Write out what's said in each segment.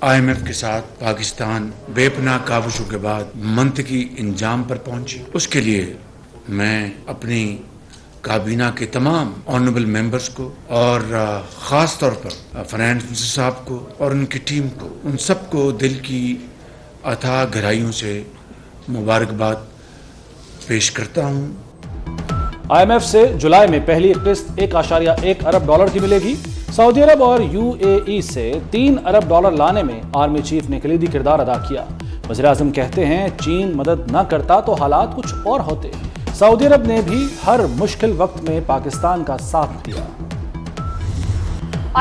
IMF کے ساتھ پاکستان بے پناہ کاوشوں کے بعد منطقی انجام پر پہنچے، اس کے لیے میں اپنی کابینہ کے تمام آنریبل ممبرز کو اور خاص طور پر فائنانس منسٹر صاحب کو اور ان کی ٹیم کو، ان سب کو دل کی اتھاہ گہرائیوں سے مبارکباد پیش کرتا ہوں۔ IMF سے جولائی میں پہلی قسط 1.1 ارب ڈالر کی ملے گی۔ سعودی عرب اور UAE سے 3 ارب ڈالر لانے میں آرمی چیف نے کلیدی کردار ادا کیا۔ وزیراعظم کہتے ہیں چین مدد نہ کرتا تو حالات کچھ اور ہوتے۔ سعودی عرب نے بھی ہر مشکل وقت میں پاکستان کا ساتھ دیا۔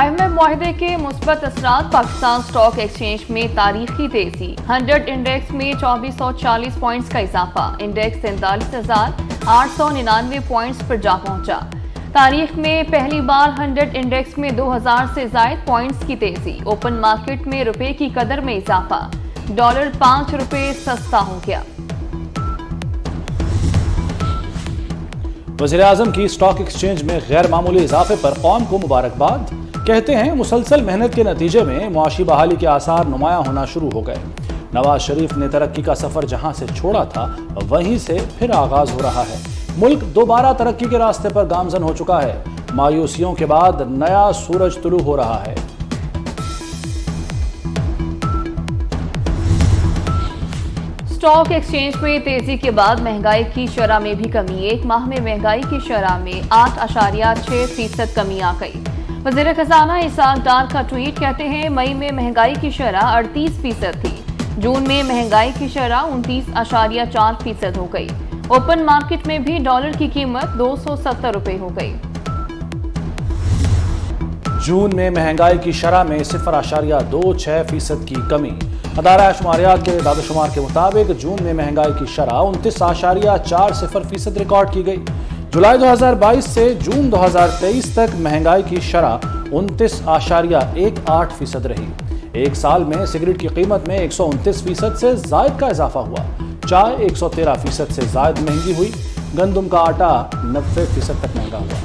IMF معاہدے کے مثبت اثرات، پاکستان سٹاک ایکسچینج میں تاریخی تیزی، 100 انڈیکس میں 2440 پوائنٹس کا اضافہ، انڈیکس 43,899 پوائنٹس پر جا پہنچا۔ تاریخ میں پہلی بار 100 انڈیکس میں 2000 سے زائد پوائنٹس کی تیزی، اوپن مارکیٹ میں روپے کی قدر میں اضافہ، ڈالر 5 روپے سستا ہو گیا۔ وزیراعظم کی سٹاک ایکسچینج میں غیر معمولی اضافے پر قوم کو مبارکباد، کہتے ہیں مسلسل محنت کے نتیجے میں معاشی بحالی کے آثار نمایاں ہونا شروع ہو گئے۔ نواز شریف نے ترقی کا سفر جہاں سے چھوڑا تھا وہیں سے پھر آغاز ہو رہا ہے۔ ملک دوبارہ ترقی کے راستے پر گامزن ہو چکا ہے، مایوسیوں کے بعد نیا سورج طلوع ہو رہا ہے۔ سٹاک ایکسچینج میں تیزی کے بعد مہنگائی کی شرح میں بھی کمی، ایک ماہ میں مہنگائی کی شرح میں 8.6% کمی آ گئی۔ وزیر خزانہ اسحاق ڈار کا ٹویٹ، کہتے ہیں مئی میں مہنگائی کی شرح 38% تھی، جون میں مہنگائی کی شرح 29.4% ہو گئی۔ اوپن مارکیٹ میں بھی ڈالر کی قیمت 270 روپے ہو گئی۔ جون میں مہنگائی کی شرح میں 0.26% کی کمی۔ ادارہ شماریات کے اعداد و شمار کے مطابق جون میں مہنگائی کی شرح 29.40% ریکارڈ کی گئی۔ جولائی 2022 سے جون 2023 تک مہنگائی کی شرح 29.18% رہی۔ ایک سال میں سگریٹ کی قیمت میں 129% سے زائد کا اضافہ ہوا، چائے 113% سے زائد مہنگی ہوئی، گندم کا آٹا 90% تک مہنگا ہوا۔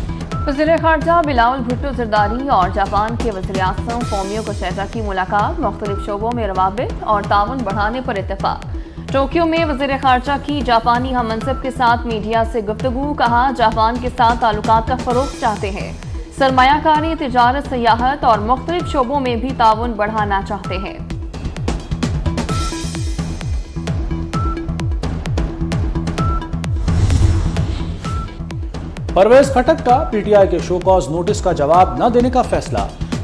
وزیر خارجہ بلاول بھٹو زرداری اور جاپان کے وزیر اعظم فومیو کیشیڈا کی ملاقات، مختلف شعبوں میں روابط اور تعاون بڑھانے پر اتفاق۔ ٹوکیو میں وزیر خارجہ کی جاپانی ہم منصب کے ساتھ میڈیا سے گفتگو، کہا جاپان کے ساتھ تعلقات کا فروغ چاہتے ہیں، سرمایہ کاری، تجارت، سیاحت اور مختلف شعبوں میں بھی تعاون بڑھانا چاہتے ہیں۔ پرویز خٹک کا PTI کے شو کاز نوٹس کا جواب نہ دینے کا فیصلہ۔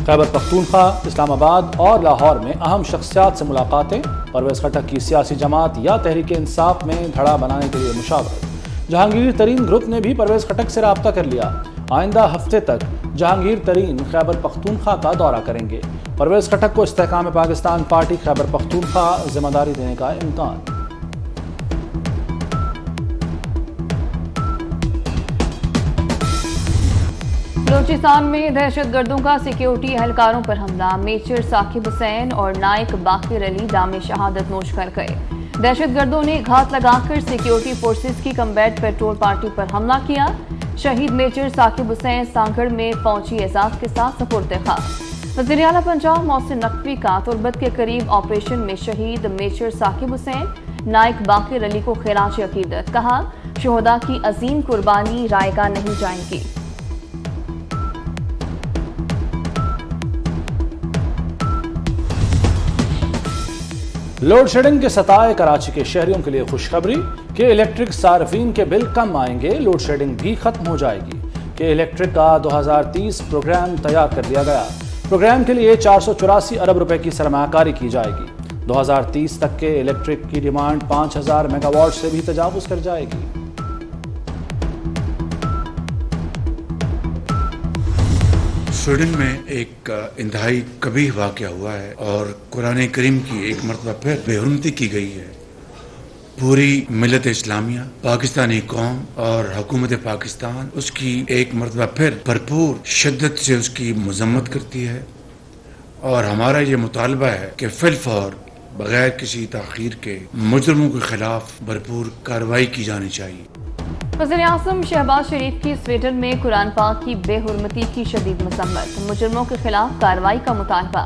خیبر پختونخوا، اسلام آباد اور لاہور میں اہم شخصیات سے ملاقاتیں، پرویز خٹک کی سیاسی جماعت یا تحریک انصاف میں دھڑا بنانے کے لیے مشاورت۔ جہانگیر ترین گروپ نے بھی پرویز خٹک سے رابطہ کر لیا، آئندہ ہفتے تک جہانگیر ترین خیبر پختونخوا کا دورہ کریں گے۔ پرویز خٹک کو استحکام پاکستان پارٹی خیبر پختونخوا ذمہ داری دینے کا امکان۔ بلوچستان میں دہشت گردوں کا سیکیورٹی اہلکاروں پر حملہ، میجر ثاقب حسین اور نائک باقر علی جام شہادت نوش کر گئے۔ دہشت گردوں نے گھات لگا کر سیکیورٹی فورسز کی کمبیٹ پیٹرول پارٹی پر حملہ کیا۔ شہید میجر ثاقب حسین سانگھڑ میں فوجی اعزاز کے ساتھ سپرد خاک۔ وزیر اعلیٰ پنجاب محسن نقوی کا تربت کے قریب آپریشن میں شہید میجر ثاقب حسین، نائک باقر علی کو خراج عقیدت، کہا شہداء کی عظیم قربانی رائیگاں نہیں جائیں گی۔ لوڈ شیڈنگ کے ستائے کراچی کے شہریوں کے لیے خوشخبری کہ الیکٹرک صارفین کے بل کم آئیں گے، لوڈ شیڈنگ بھی ختم ہو جائے گی۔ کہ الیکٹرک کا 2030 پروگرام تیار کر لیا گیا، پروگرام کے لیے 484 ارب روپے کی سرمایہ کاری کی جائے گی۔ 2030 تک کے الیکٹرک کی ڈیمانڈ 5000 میگا واٹ سے بھی تجاوز کر جائے گی۔ سویڈن میں ایک انتہائی قبیح واقعہ ہوا ہے اور قرآن کریم کی ایک مرتبہ پھر بے حرمتی کی گئی ہے۔ پوری ملت اسلامیہ، پاکستانی قوم اور حکومت پاکستان اس کی ایک مرتبہ پھر بھرپور شدت سے اس کی مذمت کرتی ہے، اور ہمارا یہ مطالبہ ہے کہ فی الفور بغیر کسی تاخیر کے مجرموں کے خلاف بھرپور کارروائی کی جانی چاہیے۔ وزیر اعظم شہباز شریف کی سویڈن میں قرآن پاک کی بے حرمتی کی شدید مذمت، مجرموں کے خلاف کارروائی کا مطالبہ۔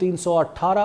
318